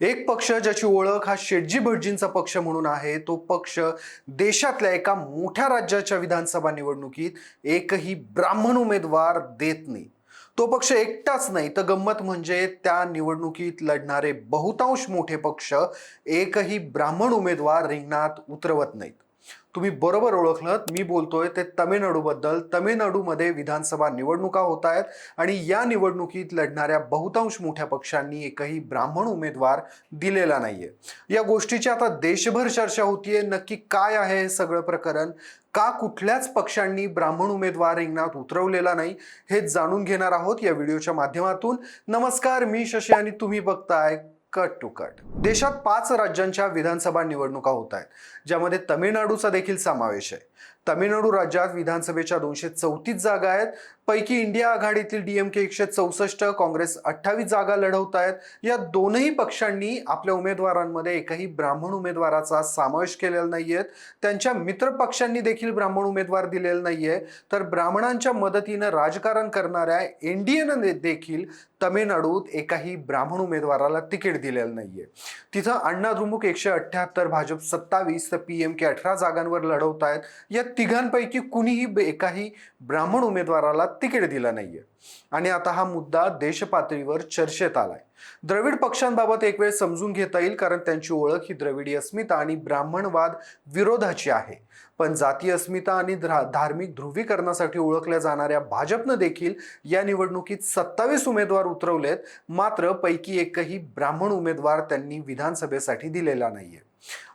एक पक्ष ज्याची ओळख हा शेटजी भटजींचा पक्ष म्हणून आहे, तो पक्ष देशातल्या एका मोठ्या राज्याच्या विधानसभा निवडणुकीत एकही ब्राह्मण उमेदवार देत नाही. तो पक्ष एकटाच नाही, तर गंमत म्हणजे त्या निवडणुकीत लढणारे बहुतांश मोठे पक्ष एकही ब्राह्मण उमेदवार रिंगणात उतरवत नाहीत. तुम्ही बरोबर ओळखलं, मी बोलतोय ते तमिळनाडूबद्दल. तमिळनाडूमध्ये विधानसभा निवडणुका होत आहेत आणि या निवडणुकीत लढणाऱ्या बहुतांश मोठ्या पक्षांनी एकही ब्राह्मण उमेदवार दिलेला नाहीये. या गोष्टीची आता देशभर चर्चा होतीये. नक्की काय आहे हे सगळं प्रकरण? का कुठल्याच पक्षांनी ब्राह्मण उमेदवार रिंगणात उतरवलेला नाही, हे जाणून घेणार आहोत या व्हिडिओच्या माध्यमातून. नमस्कार, मी शशी आणि तुम्ही बघताय कट टू कट. देशात 5 राज्यांच्या विधानसभा निवडणुका होत आहेत, ज्यामध्ये तमिळनाडूचा देखील समावेश आहे. तमिळनाडू राज्यात विधानसभेच्या 234 जागा आहेत. पैकी इंडिया आघाडीतील डीएमके 164, काँग्रेस 28 जागा लढवत आहेत. या दोनही पक्षांनी आपल्या उमेदवारांमध्ये एकही ब्राह्मण उमेदवाराचा समावेश केलेला नाहीये. त्यांच्या मित्र पक्षांनी देखील ब्राह्मण उमेदवार दिलेला नाहीये. तर ब्राह्मणांच्या मदतीनं राजकारण करणाऱ्या एनडीएनं देखील तमिळनाडूत एकाही ब्राह्मण उमेदवाराला तिकीट दिलेलं नाहीये. तिथं अण्णा द्रमुक 178, भाजप 27 तर पीएमके 18 जागांवर लढवत आहेत. या तिघांपैकी कुणीही एकाही ब्राह्मण उमेदवाराला तिकीट दिलं नाहीये. आणि आता हा मुद्दा देशपातळीवर चर्चेत आलाय. द्रविड पक्षांबाबत एक वेळ समजून घेता येईल, कारण त्यांची ओळख ही द्रविडी अस्मिता आणि ब्राह्मणवाद विरोधाची आहे. पण जातीय अस्मिता आणि धार्मिक ध्रुवीकरणासाठी ओळखल्या जाणाऱ्या भाजपनं देखील या निवडणुकीत 27 उमेदवार उतरवलेत. मात्र पैकी एकही ब्राह्मण उमेदवार त्यांनी विधानसभेसाठी दिलेला नाहीये.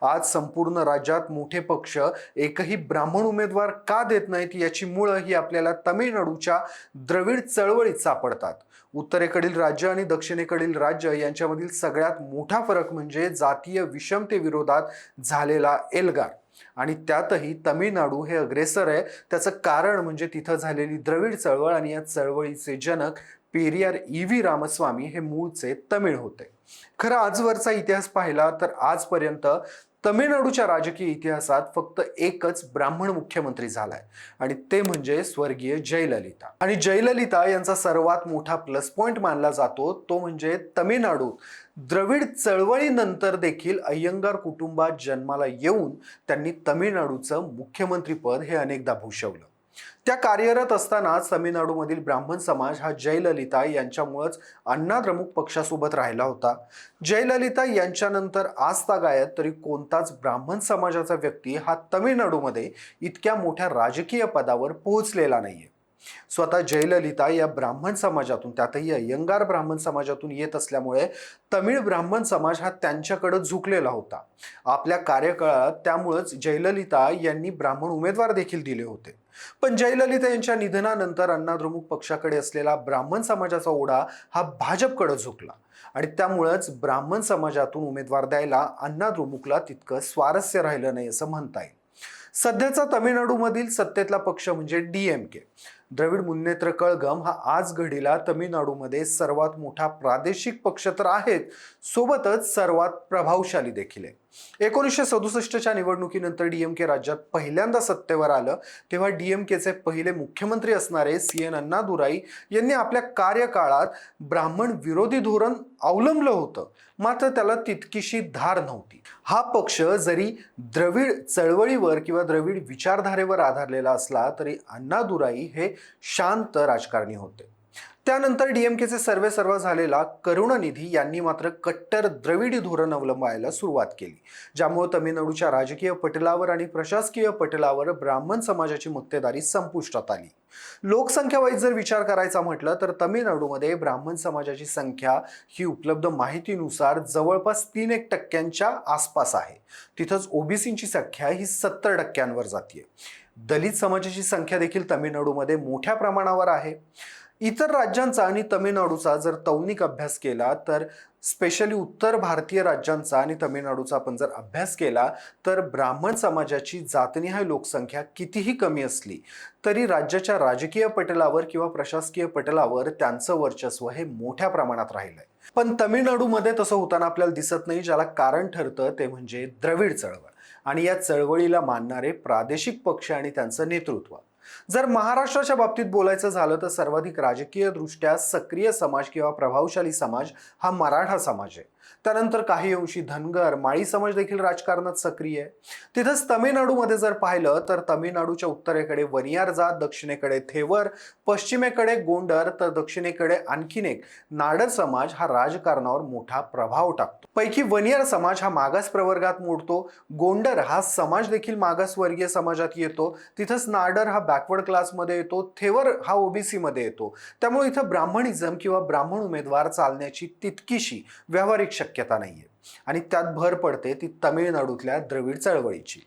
आज संपूर्ण राज्यात मोठे पक्ष एकही ब्राह्मण उमेदवार का देत नाहीत, याची मुळं ही आपल्याला तमिळनाडूच्या द्रविड चळवळीत सापडतात. उत्तरेकडील राज्य आणि दक्षिणेकडील राज्य यांच्यामधील सगळ्यात मोठा फरक म्हणजे जातीय विषमतेविरोधात झालेला एल्गार. आणि त्यातही तमिळनाडू हे अग्रेसर आहे. त्याचं कारण म्हणजे तिथं झालेली द्रविड चळवळ, आणि या चळवळीचे जनक पेरियार ईव्ही रामस्वामी हे मूळचे तमिळ होते. खरं आजवरचा इतिहास पाहिला तर आजपर्यंत तमिळनाडूच्या राजकीय इतिहासात फक्त एकच ब्राह्मण मुख्यमंत्री झालाय, आणि ते म्हणजे स्वर्गीय जयललिता. आणि जयललिता यांचा सर्वात मोठा प्लस पॉइंट मानला जातो तो म्हणजे तमिळनाडूत द्रविड चळवळीनंतर देखील अय्यंगार कुटुंबात जन्माला येऊन त्यांनी तमिळनाडूचं मुख्यमंत्रीपद हे अनेकदा भूषवलं. त्या कार्यरत असतानाच तमिळनाडूमधील ब्राह्मण समाज हा जयललिता यांच्यामुळेच अण्णा द्रमुक पक्षासोबत राहिला होता. जयललिता यांच्यानंतर आजतागायत तरी कोणताच ब्राह्मण समाजाचा व्यक्ती हा तमिळनाडूमध्ये इतक्या मोठ्या राजकीय पदावर पोहोचलेला नाहीये. स्वतः जयललिता या ब्राह्मण समाजातून, त्यातही अय्यंगार ब्राह्मण समाजातून येत असल्यामुळे तमिळ ब्राह्मण समाज हा त्यांच्याकडे झुकलेला होता. आपल्या कार्यकाळात त्यामुळेच जयललिता यांनी ब्राह्मण उमेदवार देखील दिले होते. पण जयललिता यांच्या निधनानंतर अण्णा द्रमुक पक्षाकडे असलेला ब्राह्मण समाजाचा ओढा हा भाजपकडे झुकला, आणि त्यामुळेच ब्राह्मण समाजातून उमेदवार द्यायला अण्णा द्रमुकला तितकं स्वारस्य राहिलं नाही असं म्हणता येईल. सध्याचा तमिळनाडूमधील सत्तेतला पक्ष म्हणजे डीएमके, द्रविड मुन्नेत्र कळघम, हा आज घडीला तमिळनाडूमध्ये सर्वात मोठा प्रादेशिक पक्ष तर आहेत, सोबतच सर्वात प्रभावशाली देखील आहे. 1967च्या निवडणुकीनंतर डीएमके राज्यात पहिल्यांदा सत्तेवर आलं, तेव्हा डीएमकेचे पहिले मुख्यमंत्री असणारे सीएन अण्णादुराई यांनी आपल्या कार्यकाळात ब्राह्मण विरोधी धोरण अवलंबलं होतं, मात्र त्याला तितकीशी धार नव्हती. हा पक्ष जरी द्रविड चळवळीवर किंवा द्रविड विचारधारेवर आधारलेला असला तरी अण्णादुराई हे शांत राजकारणी होते. त्यानंतर डीएमकेचे सर्वेसर्वा झालेला करुणानिधी यांनी मात्र कट्टर द्रविडी धोरण अवलंबायला सुरुवात केली, ज्यामुळे तमिळनाडूच्या राजकीय पटलावर आणि प्रशासकीय पटलावर ब्राह्मण समाजाची मक्तेदारी संपुष्टात आली. लोकसंख्या वाईज जर विचार करायचा म्हटलं तर तमिळनाडूमध्ये ब्राह्मण समाजाची संख्या ही उपलब्ध माहितीनुसार जवळपास 3% आसपास आहे. तिथंच ओबीसींची संख्या ही 70% जाते. दलित समाजाची संख्या देखील तमिळनाडूमध्ये मोठ्या प्रमाणावर आहे. इतर राज्यांचा आणि तमिळनाडूचा जर तौनिक अभ्यास केला तर स्पेशली उत्तर भारतीय राज्यांचा आणि तमिळनाडूचा आपण जर अभ्यास केला तर ब्राह्मण समाजाची जातनिहाय लोकसंख्या कितीही कमी असली तरी राज्याच्या राजकीय पटलावर किंवा प्रशासकीय पटलावर त्यांचं वर्चस्व हे मोठ्या प्रमाणात राहिलंय. पण तमिळनाडूमध्ये तसं होताना आपल्याला दिसत नाही, ज्याला कारण ठरतं ते म्हणजे द्रविड चळवळ आणि या चळवळीला मानणारे प्रादेशिक पक्ष आणि त्यांचं नेतृत्व. जर महाराष्ट्राच्या बाबतीत बोलायचं झालं तर सर्वाधिक राजकीय दृष्ट्या सक्रिय समाज किंवा प्रभावशाली समाज हा मराठा समाज आहे. त्यानंतर काही अंशी धनगर माळी समाज देखील राजकारणात सक्रिय आहे. तिथंच तामिळनाडूमध्ये जर पाहिलं तर तामिळनाडूच्या उत्तरेकडे वनियार जात, दक्षिणेकडे थेवर, पश्चिमेकडे गोंडर, तर दक्षिणेकडे आणखीन एक नाडर समाज हा राजकारणावर मोठा प्रभाव टाकतो. पैकी वनियार समाज हा मागास प्रवर्गात मोडतो, गोंडर हा समाज देखील मागासवर्गीय समाजात येतो, तिथंच नाडर हा बॅकवर्ड क्लासमध्ये येतो, थेवर हा ओबीसी मध्ये येतो. त्यामुळे इथं ब्राह्मणिझम किंवा ब्राह्मण उमेदवार चालण्याची तितकीशी व्यावहारिक शक्यता नाहीये. आणि त्यात भर पडते ती तामिळनाडूतल्या द्रविड चळवळीची.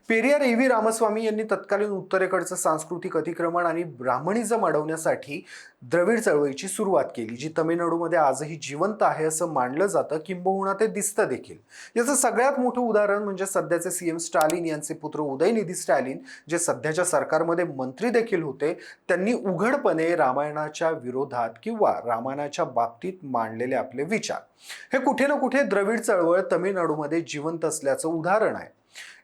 पेरियार ए व्ही रामस्वामी यांनी तत्कालीन उत्तरेकडचं सांस्कृतिक अतिक्रमण आणि ब्राह्मणिझम अडवण्यासाठी द्रविड चळवळीची सुरुवात केली, जी तामिळनाडूमध्ये आजही जिवंत आहे असं मानलं जातं, किंबहुना ते दिसतं देखील. याचं सगळ्यात मोठं उदाहरण म्हणजे सध्याचे सीएम स्टॅलिन यांचे पुत्र उदयनिधी स्टॅलिन, जे सध्याच्या सरकारमध्ये मंत्री देखील होते. त्यांनी उघडपणे रामायणाच्या विरोधात किंवा रामायणाच्या बाबतीत मांडलेले आपले विचार हे कुठे ना कुठे द्रविड चळवळ तामिळनाडूमध्ये जिवंत असल्याचं उदाहरण आहे.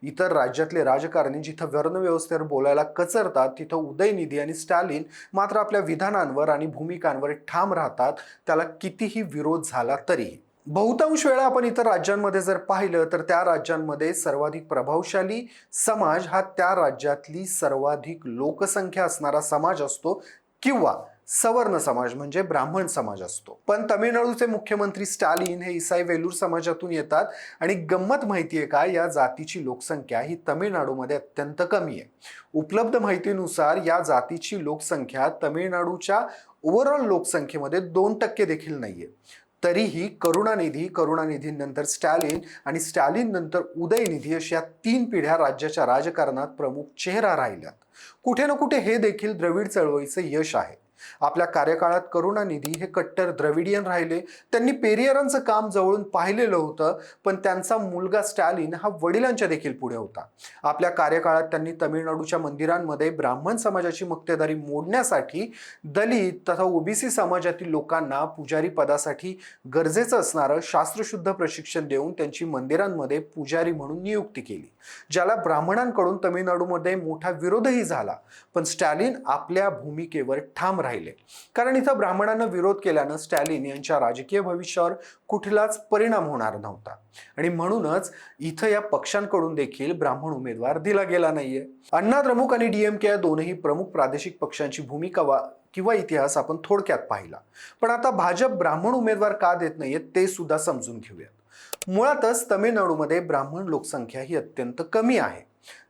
इतर राज्यातले राजकारणी जिथं वर्णव्यवस्थेवर बोलायला कचरतात, तिथं उदयनिधी आणि स्टॅलिन मात्र आपल्या विधानांवर आणि भूमिकांवर ठाम राहतात, त्याला कितीही विरोध झाला तरीही. बहुतांश वेळा आपण इतर राज्यांमध्ये जर पाहिलं तर त्या राज्यांमध्ये सर्वाधिक प्रभावशाली समाज हा त्या राज्यातली सर्वाधिक लोकसंख्या असणारा समाज असतो किंवा सवर्ण समाज म्हणजे ब्राह्मण समाज असतो. पण तामिळनाडूचे मुख्यमंत्री स्टॅलिन हे ईसाई वेलूर समाजातून येतात आणि गंमत माहितीये का, या जातीची लोकसंख्या ही तामिळनाडूमध्ये अत्यंत कमी आहे. उपलब्ध माहितीनुसार या जातीची लोकसंख्या तामिळनाडूच्या ओव्हरऑल लोकसंख्येमध्ये 2% देखील नाहीये. तरीही करुणानिधीनंतर स्टॅलिन आणि स्टॅलिन नंतर उदयनिधी अशा 3 पिढ्या राज्याच्या राजकारणात प्रमुख चेहरा राहिल्यात. कुठे ना कुठे हे देखील द्रविड चळवळीचं यश आहे. आपल्या कार्यकाळात करुणानिधी हे कट्टर द्रविडियन राहिले. त्यांनी पेरियारांचं काम जवळून पाहिलेलं होतं, पण त्यांचा मुलगा स्टॅलिन हा वडिलांच्या देखील पुढे होता. आपल्या कार्यकाळात त्यांनी तामिळनाडूच्या मंदिरांमध्ये ब्राह्मण समाजाची मक्तेदारी मोडण्यासाठी दलित तथा ओबीसी समाजातील लोकांना पुजारी पदासाठी गरजेचं असणारं शास्त्रशुद्ध प्रशिक्षण देऊन त्यांची मंदिरांमध्ये पुजारी म्हणून नियुक्ती केली, ज्याला ब्राह्मणांकडून तामिळनाडूमध्ये मोठा विरोधही झाला. पण स्टॅलिन आपल्या भूमिकेवर ठाम राहिले, कारण इथं ब्राह्मणांना विरोध केल्यानं स्टॅलिन यांच्या राजकीय भविष्यावर कुठलाच परिणाम होणार नव्हता आणि म्हणूनच इथं या पक्षांकडून देखील ब्राह्मण उमेदवार दिला गेला नाहीये. अण्णा द्रमुक आणि डीएमके या दोनही प्रमुख प्रादेशिक पक्षांची भूमिका किंवा इतिहास आपण थोडक्यात पाहिला. पण आता भाजप ब्राह्मण उमेदवार का देत नाहीये ते सुद्धा समजून घेऊयात. मुळातच तामिळनाडूमध्ये ब्राह्मण लोकसंख्या ही अत्यंत कमी आहे.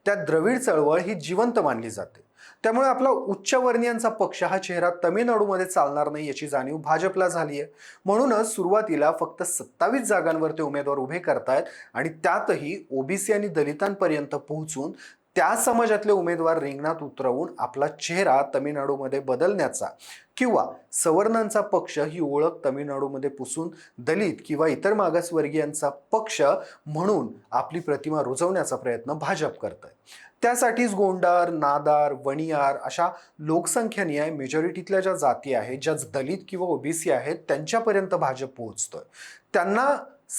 त्यात द्रविड चळवळ ही जिवंत मानली जाते. त्यामुळे आपला उच्चवर्णीयांचा पक्ष हा चेहरा तामिळनाडूमध्ये चालणार नाही याची जाणीव भाजपला झाली आहे. म्हणूनच सुरुवातीला फक्त 27 जागांवर ते उमेदवार उभे करतायत आणि त्यातही ओबीसी आणि दलितांपर्यंत पोहोचून त्या समाजातले उमेदवार रिंगणात उतरवून आपला चेहरा तामिळनाडूमध्ये बदलण्याचा किंवा सवर्णांचा पक्ष ही ओळख तामिळनाडूमध्ये पुसून दलित किंवा इतर मागासवर्गीयांचा पक्ष म्हणून आपली प्रतिमा रुजवण्याचा प्रयत्न भाजप करत आहे. त्यासाठीच गोंडार, नादार, वणियार अशा लोकसंख्यानिहाय मेजॉरिटीतल्या ज्या जाती आहेत, ज्या दलित किंवा ओबीसी आहेत, त्यांच्यापर्यंत भाजप पोहोचतोय. त्यांना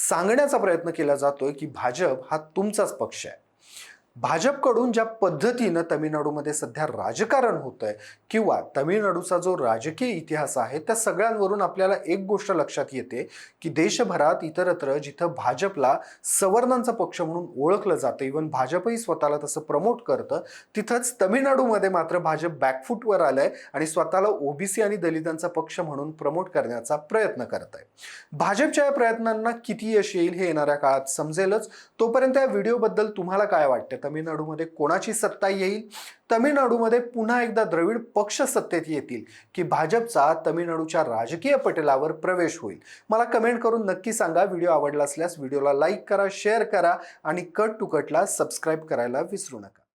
सांगण्याचा प्रयत्न केला जातोय की भाजप हा तुमचाच पक्ष आहे. भाजपकडून ज्या पद्धतीनं तामिळनाडूमध्ये सध्या राजकारण होतंय किंवा तामिळनाडूचा जो राजकीय इतिहास आहे, त्या सगळ्यांवरून आपल्याला एक गोष्ट लक्षात येते की देशभरात इतरत्र जिथं भाजपला सवर्णांचा पक्ष म्हणून ओळखलं जातं, इव्हन भाजपही स्वतःला तसं प्रमोट करतं, तिथंच तामिळनाडूमध्ये मात्र भाजप बॅकफूटवर आलंय आणि स्वतःला ओबीसी आणि दलितांचा पक्ष म्हणून प्रमोट करण्याचा प्रयत्न करत आहे. भाजपच्या या प्रयत्नांना किती यश येईल हे येणाऱ्या काळात समजेलच. तोपर्यंत या व्हिडिओबद्दल तुम्हाला काय वाटतं? तामिळनाडूमध्ये कोणाची सत्ता येईल? तामिळनाडूमध्ये पुन्हा एकदा द्रविड पक्ष सत्तेत येतील की भाजपचा तामिळनाडूच्या राजकीय पटलावर प्रवेश होईल? मला कमेंट करून नक्की सांगा. व्हिडिओ आवडला असल्यास व्हिडिओला लाईक करा, शेअर करा आणि कट टू कटला सबस्क्राईब करायला विसरू नका.